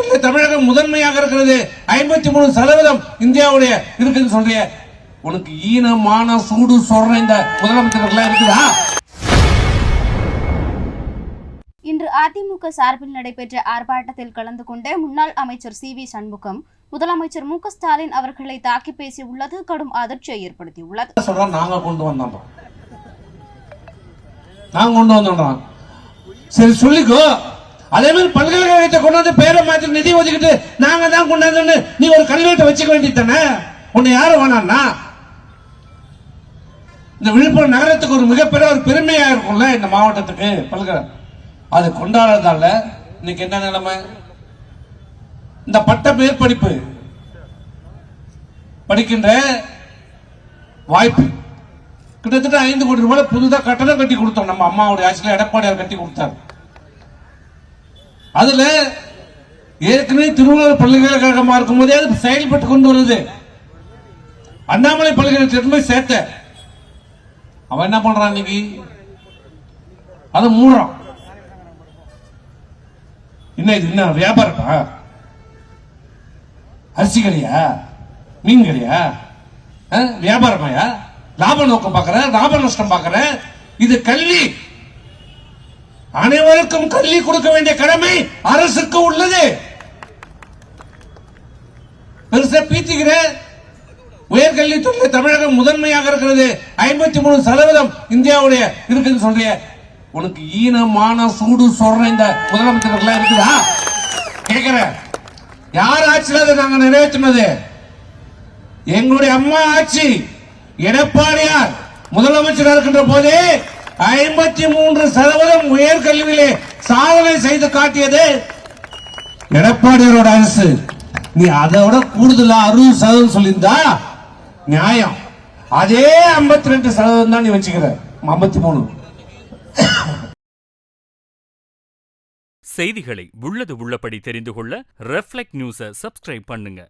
துறையில தமிழகம் முதன்மையாக இருக்கிறது. 53% இந்தியாவுடைய இருக்குன்னு சொல்றிய. உனக்கு ஈனமான சூடு சொல்ற இந்த முதலமைச்சர்கள் இருக்குதா? இன்று அதிமுக சார்பில் நடைபெற்ற ஆர்ப்பாட்டத்தில் கலந்து கொண்ட முன்னாள் அமைச்சர் சி.வி. சண்முகம் முதலமைச்சர் மு.க. ஸ்டாலின் அவர்களை தாக்கி பேசியுள்ளது கடும் அதிர்ச்சியை ஏற்படுத்தியுள்ளது. நாங்க கொண்டு வந்தோம் சரி சொல்லிக்கோ. அதே மாதிரி பல்கலைக்கழகத்தை கொண்டாந்து பேரை மாற்றி நிதி ஒதுக்கிட்டு நாங்க தான் கொண்டாந்து நீ ஒரு கல்வெட்டை வச்சுக்க வேண்டியதானே. உன்னை யாரும் வேணாம்னா இந்த விழுப்புரம் நகரத்துக்கு ஒரு மிகப்பெரிய ஒரு பெருமையா இருக்கும்ல இந்த மாவட்டத்துக்கு பல்கலை. அது கொண்டாடுறதால இன்னைக்கு என்ன நிலைமை? இந்த பட்ட மேற்படிப்பு படிக்கின்ற வாய்ப்பு கிட்டத்தட்ட 5 கோடி ரூபாய் புதுதா கட்டணம் கட்டி கொடுத்தோம். நம்ம அம்மாவுடைய ஆட்சியில் எடப்பாடியார் கட்டி கொடுத்தார். அதுல ஏற்கனவே திருவள்ளுவர் பல்கலைக்கழகமா இருக்கும் போதே அது செயல்பட்டு கொண்டு வருது. அண்ணாமலை பல்கலைக்கழகத்தில் போய் சேர்த்த அவன் என்ன பண்றான் இன்னைக்கு? அதை மூடுறான். என்ன வியாபாரமா? அரிசி கடையா? மீன் கடையா? வியாபாரமாயா? லாப நோக்கம் பார்க்கிற, லாப நஷ்டம் பார்க்கிற. இது கல்வி. அனைவருக்கும் கல்வி கொடுக்க வேண்டிய கடமை அரசுக்கு உள்ளது. பெருசா பீத்திக்கிற. உயர்கல்வித்துறையில தமிழகம் முதன்மையாக இருக்கிறது. 53% இந்தியாவுடைய இருக்குன்னு சொல்றிய. உனக்கு ஈனமான சூடு சொல்ற இந்த முதலமைச்சர்கள் இருக்குதா? கேட்கிற யார் ஆட்சியில் அதை நாங்க நிறைவேற்றினது? எங்களுடைய அம்மா ஆட்சி. எடப்பாடியார் முதலமைச்சராக இருக்கின்ற போதே 53% உயர்கல்வியிலே சாதனை செய்து காட்டியது எடப்பாடியாரோட அரசு. நீ அதை விட கூடுதலா 60% சொல்லியிருந்தா நியாயம். அதே 52% தான் நீ வச்சுக்கிற. 53 செய்திகளை உள்ளது உள்ளபடி தெரிந்து கொள்ள ரெஃப்ளெக்ட் நியூஸை சப்ஸ்கிரைப் பண்ணுங்க.